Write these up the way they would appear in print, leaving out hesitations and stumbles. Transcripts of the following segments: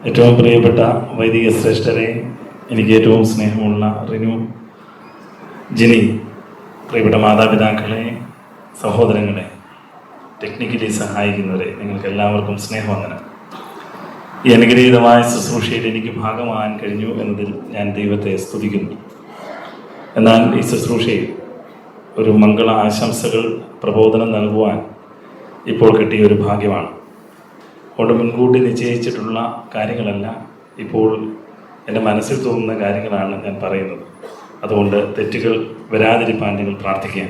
ഏറ്റവും പ്രിയപ്പെട്ട വൈദിക ശ്രേഷ്ഠരെ, എനിക്ക് ഏറ്റവും സ്നേഹമുള്ള റിനു, ജിനി, പ്രിയപ്പെട്ട മാതാപിതാക്കളെ, സഹോദരങ്ങളെ, ടെക്നിക്കലി സഹായിക്കുന്നവരെ, നിങ്ങൾക്ക് എല്ലാവർക്കും സ്നേഹവന്ദനം. ഈ അനുഗ്രഹീതമായ ശുശ്രൂഷയിൽ എനിക്ക് ഭാഗമാകാൻ കഴിഞ്ഞു എന്നതിൽ ഞാൻ ദൈവത്തെ സ്തുതിക്കുന്നു. എന്നാൽ ഈ ശുശ്രൂഷയിൽ ഒരു മംഗള ആശംസകൾ പ്രബോധനം നൽകുവാൻ ഇപ്പോൾ കിട്ടിയ ഒരു ഭാഗ്യമാണ്. അതുകൊണ്ട് മുൻകൂട്ടി നിശ്ചയിച്ചിട്ടുള്ള കാര്യങ്ങളല്ല, ഇപ്പോൾ എൻ്റെ മനസ്സിൽ തോന്നുന്ന കാര്യങ്ങളാണ് ഞാൻ പറയുന്നത്. അതുകൊണ്ട് തെറ്റുകൾ വരാതിരിക്കാൻ നിങ്ങൾ പ്രാർത്ഥിക്കുക.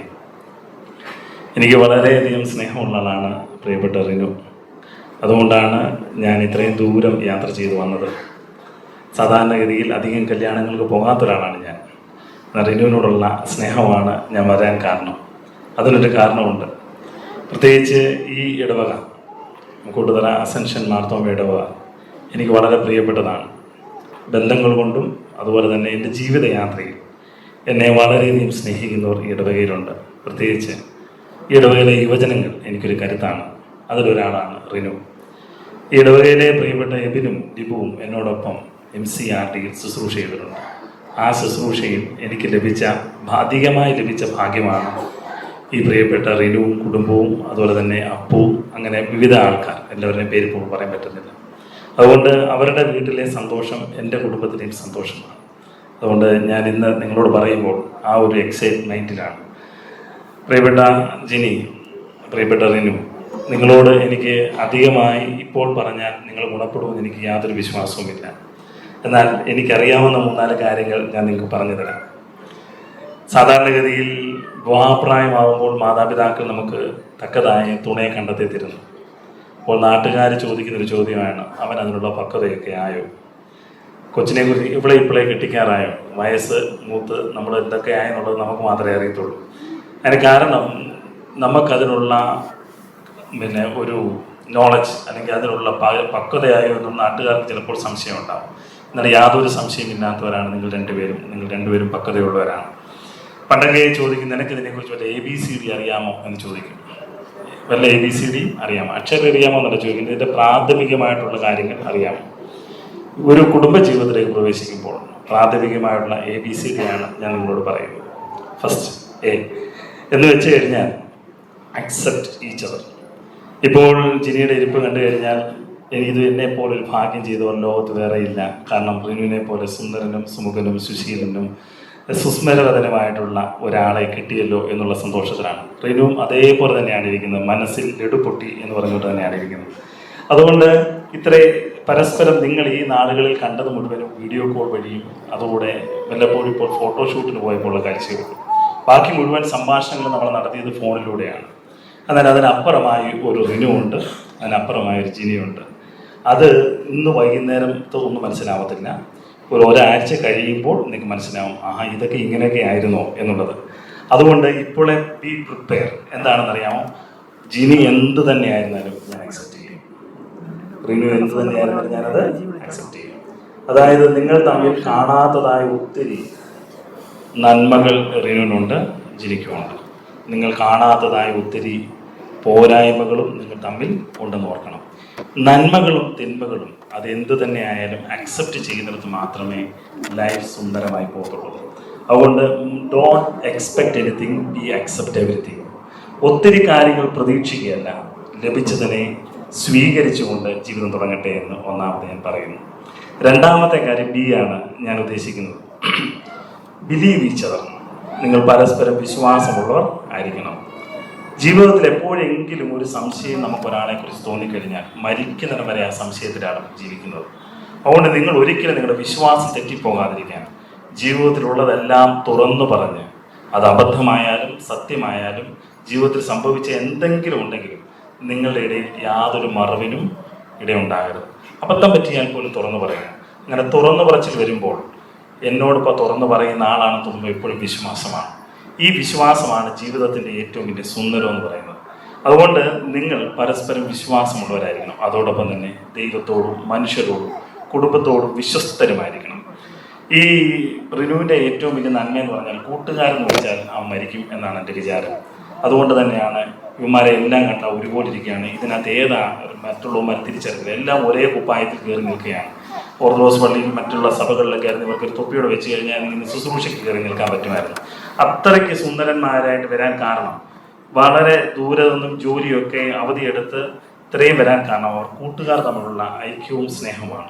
എനിക്ക് വളരെയധികം സ്നേഹമുള്ള ആളാണ് പ്രിയപ്പെട്ട റിനു. അതുകൊണ്ടാണ് ഞാൻ ഇത്രയും ദൂരം യാത്ര ചെയ്തു വന്നത്. സാധാരണഗതിയിൽ അധികം കല്യാണങ്ങൾക്ക് പോകാത്ത ഒരാളാണ് ഞാൻ. റിനുവിനോടുള്ള സ്നേഹമാണ് ഞാൻ വരാൻ കാരണം. അതിനൊരു കാരണമുണ്ട്. പ്രത്യേകിച്ച് ഈ ഇടവക, കൂട്ടുതല അസെൻഷൻ മാർത്തോമ ഇടവക എനിക്ക് വളരെ പ്രിയപ്പെട്ടതാണ്. ബന്ധങ്ങൾ കൊണ്ടും അതുപോലെ തന്നെ എൻ്റെ ജീവിതയാത്രയിൽ എന്നെ വളരെയധികം സ്നേഹിക്കുന്നവർ ഈ ഇടവകയിലുണ്ട്. പ്രത്യേകിച്ച് ഈ ഇടവകയിലെ യുവജനങ്ങൾ എനിക്കൊരു കരുത്താണ്. അതിലൊരാളാണ് റിനു. ഈ ഇടവകയിലെ പ്രിയപ്പെട്ട എബിനും ലിബുവും എന്നോടൊപ്പം MCRTയിൽ ശുശ്രൂഷ ചെയ്തിട്ടുണ്ട്. ആ ശുശ്രൂഷയിൽ എനിക്ക് അധികമായി ലഭിച്ച ഭാഗ്യമാണ് ഈ പ്രിയപ്പെട്ട റിനുവും കുടുംബവും, അതുപോലെ തന്നെ അപ്പുവും, അങ്ങനെ വിവിധ ആൾക്കാർ, എല്ലാവരുടെയും പേര് ഇപ്പോൾ പറയാൻ പറ്റുന്നില്ല. അതുകൊണ്ട് അവരുടെ വീട്ടിലെ സന്തോഷം എൻ്റെ കുടുംബത്തിലെയും സന്തോഷമാണ്. അതുകൊണ്ട് ഞാൻ ഇന്ന് നിങ്ങളോട് പറയുമ്പോൾ ആ ഒരു എക്സൈറ്റ്മെൻറ്റിലാണ്. പ്രിയപ്പെട്ട ജിനി, പ്രിയപ്പെട്ട റിനു, നിങ്ങളോട് എനിക്ക് അധികമായി ഇപ്പോൾ പറഞ്ഞാൽ നിങ്ങൾ ഗുണപ്പെടുമെന്ന് എനിക്ക് യാതൊരു വിശ്വാസവുമില്ല. എന്നാൽ എനിക്കറിയാവുന്ന 3-4 കാര്യങ്ങൾ ഞാൻ നിങ്ങൾക്ക് പറഞ്ഞു തരാം. സാധാരണഗതിയിൽ വിവാഹപ്രായമാകുമ്പോൾ മാതാപിതാക്കൾ നമുക്ക് തക്കതായ തുണയെ കണ്ടെത്തി തരുന്നു. അപ്പോൾ നാട്ടുകാർ ചോദിക്കുന്നൊരു ചോദ്യമാണ്, അവൻ അതിനുള്ള പക്വതയൊക്കെ ആയോ? കൊച്ചിനെ കുറിച്ച് ഇപ്പോഴേ കെട്ടിക്കാറായോ? വയസ്സ് മൂത്ത് നമ്മൾ എന്തൊക്കെ ആയെന്നുള്ളത് നമുക്ക് മാത്രമേ അറിയത്തുള്ളൂ. അതിന് കാരണം നമുക്കതിനുള്ള ഒരു നോളജ് അല്ലെങ്കിൽ അതിനുള്ള പക്വതയായോ എന്നും നാട്ടുകാർക്ക് ചിലപ്പോൾ സംശയം ഉണ്ടാകും. എന്നാൽ യാതൊരു സംശയമില്ലാത്തവരാണ് നിങ്ങൾ രണ്ടുപേരും പക്വതയുള്ളവരാണ്. പണ്ടൊക്കെ ചോദിക്കും, നിനക്ക് ഇതിനെക്കുറിച്ച് വല്ല ABCD അറിയാമോ എന്ന് ചോദിക്കും. വല്ല ABCD അറിയാമോ, അക്ഷരം അറിയാമോ എന്നല്ല ചോദിക്കുന്നത്, ഇതിൻ്റെ പ്രാഥമികമായിട്ടുള്ള കാര്യങ്ങൾ അറിയാമോ? ഒരു കുടുംബ ജീവിതത്തിലേക്ക് പ്രവേശിക്കുമ്പോൾ പ്രാഥമികമായിട്ടുള്ള ABCD ആണ് ഞാൻ നിങ്ങളോട് പറയുന്നത്. ഫസ്റ്റ് A എന്ന് വെച്ച് കഴിഞ്ഞാൽ അക്സെപ്റ്റ് ഈച്ച് അതർ. ഇപ്പോൾ ജിനിയുടെ ഇരിപ്പ് കണ്ടു കഴിഞ്ഞാൽ എനിക്കിത് എന്നെ പോലെ ഒരു ഭാഗ്യം ചെയ്തവർ ലോകത്ത് വേറെ ഇല്ല. കാരണം റിനുവിനെ പോലെ സുന്ദരനും സുമുഖനും സുശീലനും സുസ്മരവദനമായിട്ടുള്ള ഒരാളെ കിട്ടിയല്ലോ എന്നുള്ള സന്തോഷത്തിലാണ്. റിനുവും അതേപോലെ തന്നെയാണ് ഇരിക്കുന്നത്. മനസ്സിൽ ലഡുപൊട്ടി എന്ന് പറഞ്ഞുകൊണ്ട് തന്നെയാണ് ഇരിക്കുന്നത്. അതുകൊണ്ട് പരസ്പരം നിങ്ങൾ ഈ നാളുകളിൽ കണ്ടത് മുഴുവനും വീഡിയോ കോൾ വഴിയും, അതുകൂടെ വല്ലപ്പോഴും ഇപ്പോൾ ഫോട്ടോഷൂട്ടിന് പോയപ്പോഴുള്ള കാഴ്ചകൾ, ബാക്കി മുഴുവൻ സംഭാഷണങ്ങൾ നമ്മൾ നടത്തിയത് ഫോണിലൂടെയാണ്. എന്നാൽ അതിനപ്പുറമായി ഒരു റിനു ഉണ്ട്, അതിനപ്പുറമായ ഒരു ജിനിയുണ്ട്. അത് ഇന്ന് വൈകുന്നേരത്തെ ഒന്നും മനസ്സിലാവത്തില്ല. ഒരാഴ്ച കഴിയുമ്പോൾ നിങ്ങൾക്ക് മനസ്സിലാവും, ഇതൊക്കെ ഇങ്ങനെയൊക്കെ ആയിരുന്നോ എന്നുള്ളത്. അതുകൊണ്ട് ഇപ്പോഴേ ബി പ്രിപ്പയർ. എന്താണെന്നറിയാമോ? ജിനി എന്ത് തന്നെയായിരുന്നാലും ഞാൻ അക്സെപ്റ്റ് ചെയ്യും. റിനു എന്ത് തന്നെയായിരുന്നാലും ഞാനത് അക്സെപ്റ്റ് ചെയ്യും. അതായത് നിങ്ങൾ തമ്മിൽ കാണാത്തതായ ഒത്തിരി നന്മകൾ റിനുവിനുണ്ട്, ജിനിക്കുമുണ്ട്. നിങ്ങൾ കാണാത്തതായ ഒത്തിരി പോരായ്മകളും നിങ്ങൾ തമ്മിൽ ഉണ്ടെന്ന് ഓർക്കണം. നന്മകളും തിന്മകളും അതെന്ത് തന്നെ ആയാലും അക്സെപ്റ്റ് ചെയ്യുന്നിടത്ത് മാത്രമേ ലൈഫ് സുന്ദരമായി പോകത്തുള്ളൂ. അതുകൊണ്ട് don't expect anything, B accept everything. ഒത്തിരി കാര്യങ്ങൾ പ്രതീക്ഷിക്കുകയല്ല, ലഭിച്ചതിനെ സ്വീകരിച്ചുകൊണ്ട് ജീവിതം തുടങ്ങട്ടെ എന്ന് ഒന്നാമത്തെ ഞാൻ പറയുന്നു. രണ്ടാമത്തെ കാര്യം B ആണ് ഞാൻ ഉദ്ദേശിക്കുന്നത്. Believe each other. നിങ്ങൾ പരസ്പരം വിശ്വാസമുള്ളവർ ആയിരിക്കണം. ജീവിതത്തിൽ എപ്പോഴെങ്കിലും ഒരു സംശയം നമുക്കൊരാളെ കുറിച്ച് തോന്നിക്കഴിഞ്ഞാൽ മരിക്കുന്നിടം വരെ ആ സംശയത്തിലാണ് ജീവിക്കുന്നത്. അതുകൊണ്ട് നിങ്ങൾ ഒരിക്കലും നിങ്ങളുടെ വിശ്വാസം തെറ്റിപ്പോകാതിരിക്കാൻ ജീവിതത്തിലുള്ളതെല്ലാം തുറന്നു പറഞ്ഞ്, അത് അബദ്ധമായാലും സത്യമായാലും ജീവിതത്തിൽ സംഭവിച്ച എന്തെങ്കിലും ഉണ്ടെങ്കിലും നിങ്ങളുടെ ഇടയിൽ യാതൊരു മറവിനും ഇടയുണ്ടാകരുത്. അബദ്ധം പറ്റിയാൽ പോലും തുറന്നു പറയുക. അങ്ങനെ തുറന്നു പറച്ചിൽ വരുമ്പോൾ എന്നോടിപ്പോൾ തുറന്നു പറയുന്ന ആളാണ് തോന്നുമ്പോൾ എപ്പോഴും വിശ്വാസമാണ്. ഈ വിശ്വാസമാണ് ജീവിതത്തിൻ്റെ ഏറ്റവും വലിയ സുന്ദരം എന്ന് പറയുന്നത്. അതുകൊണ്ട് നിങ്ങൾ പരസ്പരം വിശ്വാസമുള്ളവരായിരിക്കണം. അതോടൊപ്പം തന്നെ ദൈവത്തോടും മനുഷ്യരോടും കുടുംബത്തോടും വിശ്വസ്തരുമായിരിക്കണം. ഈ റിനുവിൻ്റെ ഏറ്റവും വലിയ നന്മ എന്ന് പറഞ്ഞാൽ കൂട്ടുകാരെന്ന് വെച്ചാൽ അവൻ മരിക്കും എന്നാണ് എൻ്റെ വിചാരം. അതുകൊണ്ട് തന്നെയാണ് ഇവന്മാരെ എല്ലാം കണ്ട ഒരുപോലെ ഇരിക്കുകയാണ്. ഇതിനകത്ത് മറ്റുള്ളവന്മാർ തിരിച്ചറിയില്ല. എല്ലാം ഒരേ കുപ്പായത്തിൽ കയറി നിൽക്കുകയാണ്. ഓർത്തഡോക്സ് പള്ളിയിൽ മറ്റുള്ള സഭകളിലൊക്കെ ആയിരുന്നു ഇവർക്ക് ഒരു തൊപ്പിയോടെ വെച്ച് കഴിഞ്ഞാൽ ഇങ്ങനെ ശുശ്രൂഷയ്ക്ക് കയറി നിൽക്കാൻ പറ്റുമായിരുന്നു. അത്രയ്ക്ക് സുന്ദരന്മാരായിട്ട് വരാൻ കാരണം, വളരെ ദൂരെ നിന്നും ജോലിയൊക്കെ അവധിയെടുത്ത് ഇത്രയും വരാൻ കാരണം അവർ കൂട്ടുകാർ തമ്മിലുള്ള ഐക്യവും സ്നേഹമാണ്.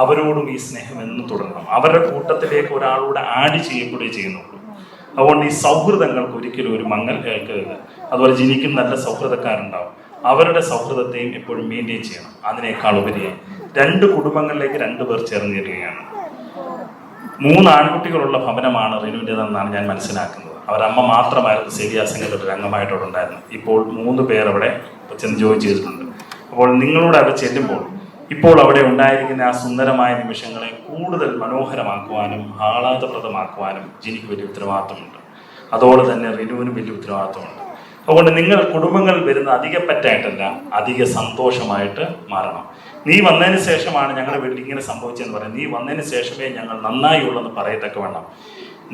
അവരോടും ഈ സ്നേഹം എന്നും തുടരണം. അവരുടെ കൂട്ടത്തിലേക്ക് ഒരാളൂടെ ആഡ് ചെയ്യപ്പെടുകയും ചെയ്യുന്നുള്ളൂ. അതുകൊണ്ട് ഈ സൗഹൃദങ്ങൾക്ക് ഒരിക്കലും ഒരു മങ്ങൽ കേൾക്കരുത്. അതുപോലെ ജനിക്കും നല്ല സൗഹൃദക്കാരുണ്ടാവും, അവരുടെ സൗഹൃദത്തെയും എപ്പോഴും മെയിൻറ്റെയിൻ ചെയ്യണം. അതിനേക്കാൾ ഉപരിയായി 2 കുടുംബങ്ങളിലേക്ക് 2 പേർ ചേർന്നിരിക്കുകയാണ്. 3 ആൺകുട്ടികളുള്ള ഭവനമാണ് റിനുവിൻ്റെതെന്നാണ് ഞാൻ മനസ്സിലാക്കുന്നത്. അവരമ്മ മാത്രമായിരുന്നു സേവിയാ സംഘത്തിൽ ഒരു അംഗമായിട്ടവിടെ ഉണ്ടായിരുന്നു. ഇപ്പോൾ 3 പേർ അവിടെ ചെന്ന് ജോയിൻ ചെയ്തിട്ടുണ്ട്. അപ്പോൾ നിങ്ങളോട് അവിടെ ചെല്ലുമ്പോൾ ഇപ്പോൾ അവിടെ ഉണ്ടായിരിക്കുന്ന ആ സുന്ദരമായ നിമിഷങ്ങളെ കൂടുതൽ മനോഹരമാക്കുവാനും ആഹ്ലാദപ്രദമാക്കുവാനും ജിനിക്ക് വലിയ ഉത്തരവാദിത്വമുണ്ട്. അതോടെ തന്നെ റിനുവിനും വലിയ ഉത്തരവാദിത്വമുണ്ട്. അതുകൊണ്ട് നിങ്ങൾ കുടുംബങ്ങൾ വരുന്ന അധികപ്പറ്റായിട്ടല്ല, അധിക സന്തോഷമായിട്ട് മാറണം. നീ വന്നതിന് ശേഷമാണ് ഞങ്ങളുടെ വീട്ടിൽ ഇങ്ങനെ സംഭവിച്ചതെന്ന് പറയാം. നീ വന്നതിന് ശേഷമേ ഞങ്ങൾ നന്നായി ഉള്ളെന്ന് പറയത്തക്ക വേണം.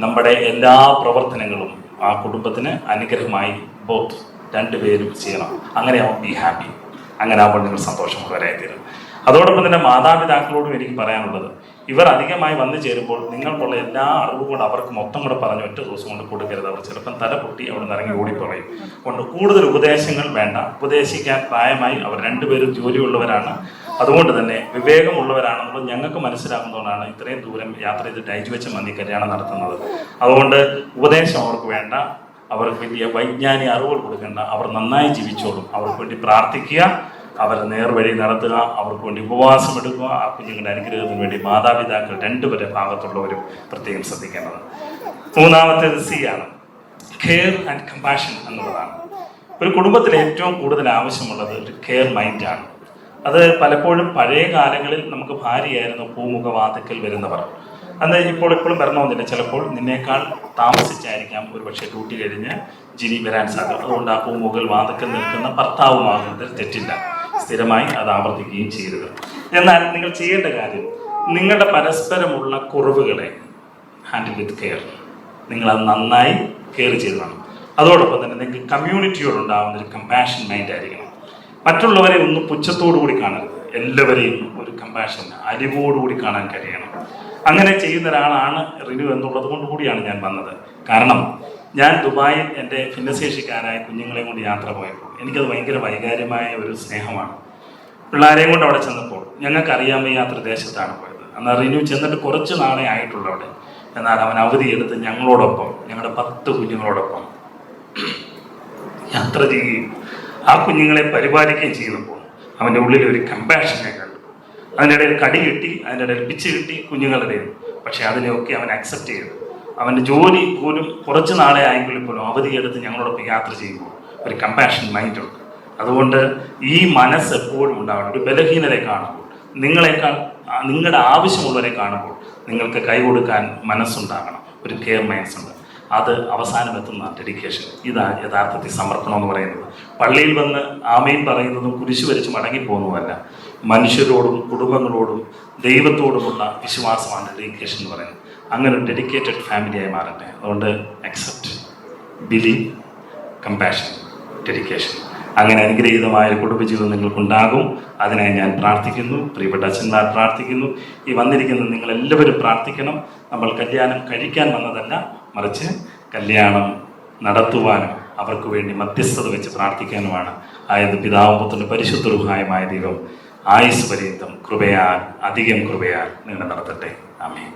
നമ്മുടെ എല്ലാ പ്രവർത്തനങ്ങളും ആ കുടുംബത്തിന് അനുഗ്രഹമായി ബോത്ത് 2 പേരും ചെയ്യണം. അങ്ങനെയാവും ബി ഹാപ്പി. അങ്ങനെ ആവുമ്പോൾ നിങ്ങൾ സന്തോഷമുള്ളവരായി തീരും. അതോടൊപ്പം തന്നെ മാതാപിതാക്കളോടും എനിക്ക് പറയാനുള്ളത്, ഇവർ അധികമായി വന്നു ചേരുമ്പോൾ നിങ്ങൾക്കുള്ള എല്ലാ അറിവും കൂടെ അവർക്ക് മൊത്തം കൂടെ പറഞ്ഞ് ഒറ്റ ദിവസം കൊണ്ട് കൊടുക്കരുത്. അവർ ചിലപ്പം തല പൊട്ടി അവിടെ നിന്ന് ഇറങ്ങി ഓടിപ്പറയും. അതുകൊണ്ട് കൂടുതൽ ഉപദേശങ്ങൾ വേണ്ട. ഉപദേശിക്കാൻ പ്രായമായി അവർ 2 പേരും ജോലിയുള്ളവരാണ്. അതുകൊണ്ട് തന്നെ വിവേകമുള്ളവരാണെന്നുള്ളത് ഞങ്ങൾക്ക് മനസ്സിലാകുന്നതുകൊണ്ടാണ് ഇത്രയും ദൂരം യാത്ര ചെയ്ത് രാജിവെച്ച മന്തി കല്യാണം നടത്തുന്നത്. അതുകൊണ്ട് ഉപദേശം അവർക്ക് വേണ്ട, അവർക്ക് വലിയ വൈജ്ഞാനിക അറിവുകൾ കൊടുക്കേണ്ട. അവർ നന്നായി ജീവിച്ചോളും. അവർക്ക് വേണ്ടി പ്രാർത്ഥിക്കുക, അവരെ നേർവഴി നടത്തുക, അവർക്ക് വേണ്ടി ഉപവാസം എടുക്കുക. ആ കുഞ്ഞുങ്ങളുടെ അനുഗ്രഹത്തിന് വേണ്ടി മാതാപിതാക്കൾ 2 പേരുടെ ഭാഗത്തുള്ളവരും പ്രത്യേകം ശ്രദ്ധിക്കേണ്ടത്. 3-ാമത്തേത് C ആണ്, കെയർ ആൻഡ് കമ്പാഷൻ എന്നുള്ളതാണ്. ഒരു കുടുംബത്തിൽ ഏറ്റവും കൂടുതൽ ആവശ്യമുള്ളത് ഒരു കെയർ മൈൻഡാണ്. അത് പലപ്പോഴും പഴയ കാലങ്ങളിൽ നമുക്ക് ഭാര്യയായിരുന്നു പൂമുഖവാതിക്കൽ വരുന്നവർ. അത് ഇപ്പോഴും വരണമെന്നില്ല. ചിലപ്പോൾ നിന്നേക്കാൾ താമസിച്ചായിരിക്കാം ഒരു പക്ഷേ ഡ്യൂട്ടി കഴിഞ്ഞ് ജിനി വരാൻ സാധിക്കും. അതുകൊണ്ട് ആ പൂമുഖൽ വാതിക്കൽ നിൽക്കുന്ന ഭർത്താവുമാകുന്നതിൽ തെറ്റില്ല. സ്ഥിരമായി അത് ആവർത്തിക്കുകയും ചെയ്യരുത്. എന്നാൽ നിങ്ങൾ ചെയ്യേണ്ട കാര്യം, നിങ്ങളുടെ പരസ്പരമുള്ള കുറവുകളെ ഹാൻഡിൽ വിത്ത് കെയർ. നിങ്ങളത് നന്നായി കെയർ ചെയ്ത് വേണം. അതോടൊപ്പം തന്നെ നിങ്ങൾക്ക് കമ്മ്യൂണിറ്റിയോടുണ്ടാകുന്ന ഒരു കമ്പാഷൻ മൈൻഡ് ആയിരിക്കണം. മറ്റുള്ളവരെ ഒന്നും പുച്ഛത്തോടു കൂടി കാണരുത്. എല്ലാവരെയും ഒരു കമ്പാഷൻ, അലിവോടുകൂടി കാണാൻ കഴിയണം. അങ്ങനെ ചെയ്യുന്ന ഒരാളാണ് റിനു എന്നുള്ളത് കൊണ്ട് കൂടിയാണ് ഞാൻ വന്നത്. കാരണം ഞാൻ ദുബായിൽ എൻ്റെ ഭിന്നശേഷിക്കാരായ കുഞ്ഞുങ്ങളെയും കൊണ്ട് യാത്ര പോയപ്പോൾ എനിക്കത് ഭയങ്കര വൈകാര്യമായ ഒരു സ്നേഹമാണ്. പിള്ളേരെയും കൊണ്ട് അവിടെ ചെന്നപ്പോൾ ഞങ്ങൾക്ക് അറിയാൻ വയ്യാത്തൊരു ദേശത്താണ് പോയത്. എന്നാൽ റിനു ചെന്നിട്ട് കുറച്ച് നാളെ ആയിട്ടുള്ളൂ അവിടെ. എന്നാൽ അവൻ അവധിയെടുത്ത് ഞങ്ങളോടൊപ്പം, ഞങ്ങളുടെ 10 കുഞ്ഞുങ്ങളോടൊപ്പം യാത്ര ചെയ്യുകയും ആ കുഞ്ഞുങ്ങളെ പരിപാലിക്കുകയും ചെയ്യുമ്പോൾ അവൻ്റെ ഉള്ളിൽ ഒരു കമ്പാഷനെ കണ്ടു. അതിൻ്റെ ഇടയിൽ കടി കിട്ടി, അതിൻ്റെ ഇടയിൽ പിച്ച് കിട്ടി കുഞ്ഞുങ്ങളുടെ. പക്ഷെ അതിനെയൊക്കെ അവൻ അക്സെപ്റ്റ് ചെയ്തു. അവൻ്റെ ജോലി പോലും കുറച്ച് നാളെ ആയെങ്കിൽ പോലും അവധിയെടുത്ത് ഞങ്ങളോടൊപ്പം യാത്ര ചെയ്യുമ്പോൾ ഒരു കമ്പാഷൻ മൈൻഡുണ്ട്. അതുകൊണ്ട് ഈ മനസ്സ് എപ്പോഴും ഉണ്ടാവണം. ഒരു ബലഹീനരെ കാണുമ്പോൾ, നിങ്ങളുടെ ആവശ്യമുള്ളവരെ കാണുമ്പോൾ നിങ്ങൾക്ക് കൈ കൊടുക്കാൻ മനസ്സുണ്ടാകണം. ഒരു കെയർ മൈൻഡ്സ് ഉണ്ട്. അത് അവസാനമെത്തുന്ന ഡെഡിക്കേഷൻ. ഇതാണ് യഥാർത്ഥത്തിൽ സമർപ്പണം എന്ന് പറയുന്നത്. പള്ളിയിൽ വന്ന് ആമേൻ പറയുന്നതും കുരിശു വരച്ച് മടങ്ങിപ്പോകുന്നതല്ല. മനുഷ്യരോടും കുടുംബങ്ങളോടും ദൈവത്തോടുമുള്ള വിശ്വാസമാണ് ഡെഡിക്കേഷൻ എന്ന് പറയുന്നത്. അങ്ങനെ ഒരു ഡെഡിക്കേറ്റഡ് ഫാമിലിയായി മാറട്ടെ. അതുകൊണ്ട് അക്സെപ്റ്റ്, ബിലീവ്, കമ്പാഷൻ, ഡെഡിക്കേഷൻ. അങ്ങനെ അനുഗ്രഹീതമായ ഒരു കുടുംബജീവിതം നിങ്ങൾക്കുണ്ടാകും. അതിനായി ഞാൻ പ്രാർത്ഥിക്കുന്നു. പ്രിയപ്പെട്ട അച്ഛന്മാർ പ്രാർത്ഥിക്കുന്നു. ഈ വന്നിരിക്കുന്ന നിങ്ങളെല്ലാവരും പ്രാർത്ഥിക്കണം. നമ്മൾ കല്യാണം കഴിക്കാൻ വന്നതല്ല, മറിച്ച് കല്യാണം നടത്തുവാനും അവർക്ക് വേണ്ടി മധ്യസ്ഥത വെച്ച് പ്രാർത്ഥിക്കാനുമാണ്. ആയത് പിതാവും പുത്രനും പരിശുദ്ധ റൂഹായുമായ ദൈവം ആയുസ് പര്യന്തം കൃപയാൽ, അധികം കൃപയാൽ നിങ്ങൾ നടത്തട്ടെ. ആമേൻ.